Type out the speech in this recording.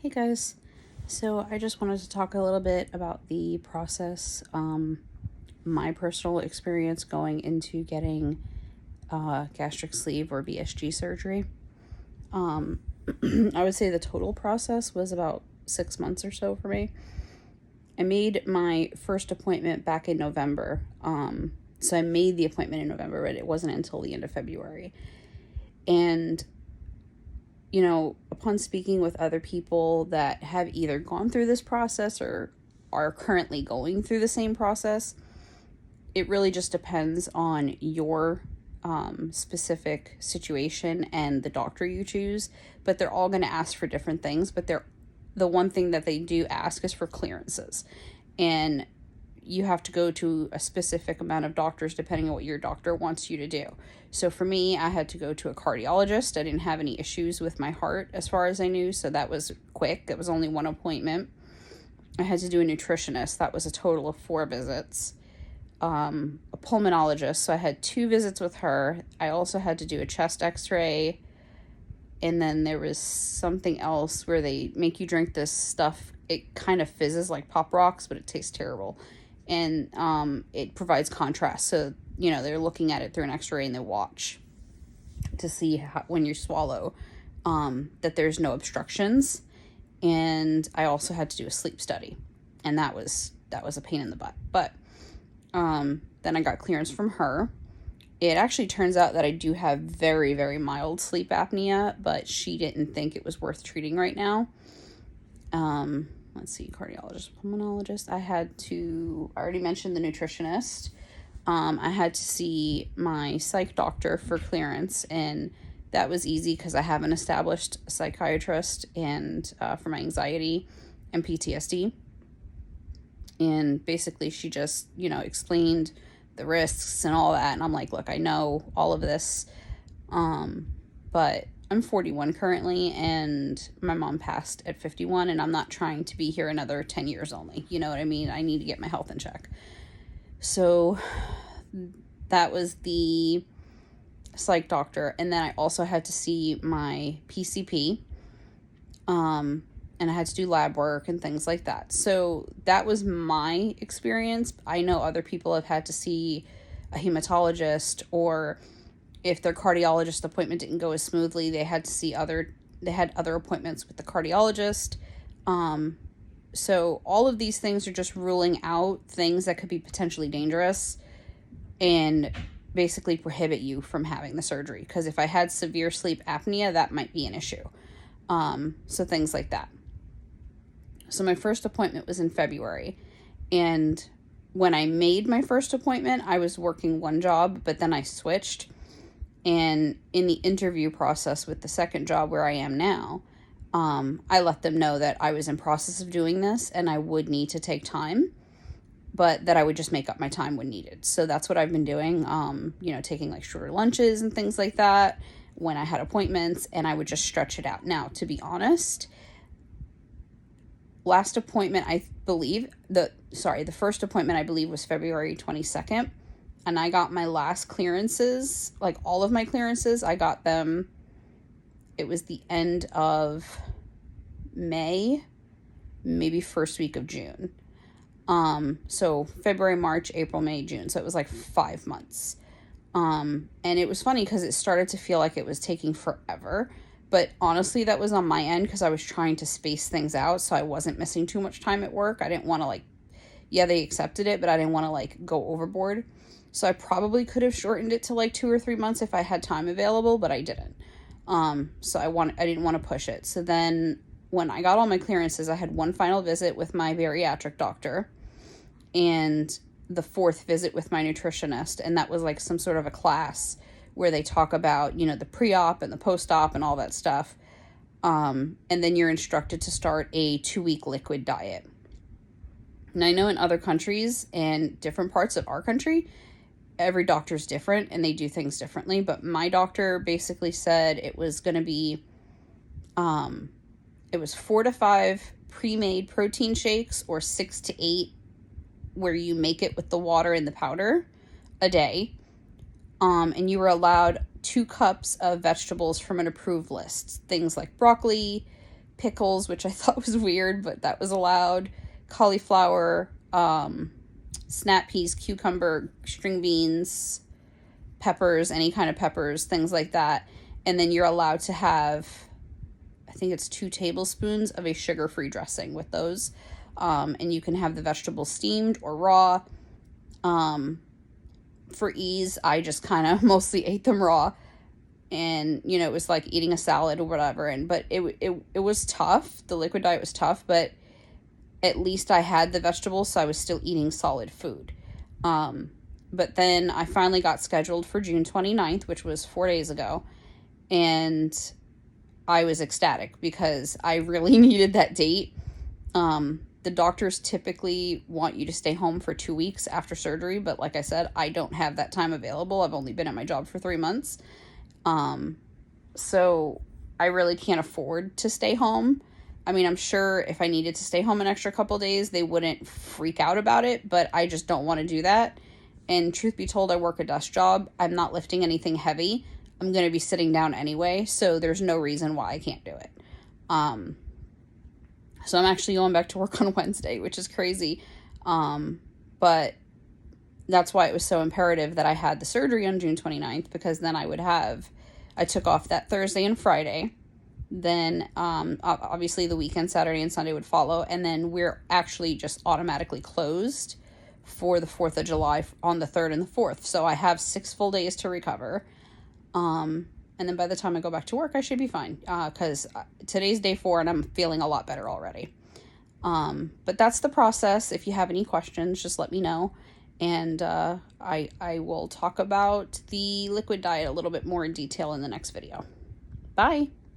Hey guys, so I just wanted to talk a little bit about the process, my personal experience going into getting gastric sleeve or VSG surgery. Um, I would say the total process was about 6 months or so for me. I made my first appointment back in November. So I made the appointment in November, but it wasn't until the end of February. And upon speaking with other people that have either gone through this process or are currently going through the same process, it really just depends on your specific situation and the doctor you choose. But they're all going to ask for different things. But the one thing that they do ask is for clearances. And you have to go to a specific amount of doctors depending on what your doctor wants you to do. So for me, I had to go to a cardiologist. I didn't have any issues with my heart as far as I knew, so that was quick. It was only one appointment. I had to do a nutritionist. That was a total of 4 visits. A pulmonologist, so I had 2 visits with her. I also had to do a chest x-ray, and then there was something else where they make you drink this stuff. It kind of fizzes like Pop Rocks, but it tastes terrible. And it provides contrast. So, they're looking at it through an x-ray and they watch to see how, when you swallow, that there's no obstructions. And I also had to do a sleep study. And that was a pain in the butt. But then I got clearance from her. It actually turns out that I do have very, very mild sleep apnea, but she didn't think it was worth treating right now. Let's see, cardiologist, pulmonologist. I already mentioned the nutritionist. I had to see my psych doctor for clearance, and that was easy because I have an established psychiatrist and for my anxiety and PTSD. And basically she just, explained the risks and all that. And I'm like, look, I know all of this, but I'm 41 currently, and my mom passed at 51, and I'm not trying to be here another 10 years only. You know what I mean? I need to get my health in check. So that was the psych doctor. And then I also had to see my PCP, and I had to do lab work and things like that. So that was my experience. I know other people have had to see a hematologist, or if their cardiologist appointment didn't go as smoothly, they had other appointments with the cardiologist. So all of these things are just ruling out things that could be potentially dangerous and basically prohibit you from having the surgery. Because if I had severe sleep apnea, that might be an issue. So things like that. So my first appointment was in February. And when I made my first appointment, I was working one job, but then I switched. And in the interview process with the second job where I am now, I let them know that I was in process of doing this and I would need to take time, but that I would just make up my time when needed. So that's what I've been doing, taking like shorter lunches and things like that when I had appointments, and I would just stretch it out. Now, to be honest, the first appointment I believe was February 22nd. And I got my last clearances, like all of my clearances, I got them, it was the end of May, maybe first week of June. So February, March, April, May, June. So it was like 5 months. And it was funny because it started to feel like it was taking forever. But honestly, that was on my end because I was trying to space things out so I wasn't missing too much time at work. I didn't want to they accepted it, but I didn't want to go overboard. So I probably could have shortened it to 2 or 3 months if I had time available, but I didn't. So I didn't want to push it. So then when I got all my clearances, I had one final visit with my bariatric doctor and the 4th visit with my nutritionist. And that was some sort of a class where they talk about, the pre-op and the post-op and all that stuff. And then you're instructed to start a 2-week liquid diet. And I know in other countries and different parts of our country, every doctor's different and they do things differently, but my doctor basically said it was going to be, it was 4 to 5 pre-made protein shakes or 6 to 8 where you make it with the water and the powder a day. And you were allowed 2 cups of vegetables from an approved list. Things like broccoli, pickles, which I thought was weird, but that was allowed, cauliflower, snap peas, cucumber, string beans, peppers, any kind of peppers, things like that. And then you're allowed to have, I think it's 2 tablespoons of a sugar-free dressing with those. And you can have the vegetables steamed or raw. For ease, I just kind of mostly ate them raw. And, you know, it was like eating a salad or whatever. But it was tough. The liquid diet was tough, but at least I had the vegetables, so I was still eating solid food. But then I finally got scheduled for June 29th, which was 4 days ago. And I was ecstatic because I really needed that date. The doctors typically want you to stay home for 2 weeks after surgery, but like I said, I don't have that time available. I've only been at my job for 3 months. So I really can't afford to stay home. I mean, I'm sure if I needed to stay home an extra couple days, they wouldn't freak out about it, but I just don't want to do that. And truth be told, I work a desk job. I'm not lifting anything heavy. I'm going to be sitting down anyway, so there's no reason why I can't do it. So I'm actually going back to work on Wednesday, which is crazy. But that's why it was so imperative that I had the surgery on June 29th, because then I took off that Thursday and Friday. Then, obviously the weekend, Saturday and Sunday would follow. And then we're actually just automatically closed for the 4th of July on the 3rd and the 4th. So I have 6 full days to recover. And then by the time I go back to work, I should be fine. Because today's day 4 and I'm feeling a lot better already. But that's the process. If you have any questions, just let me know. And I will talk about the liquid diet a little bit more in detail in the next video. Bye.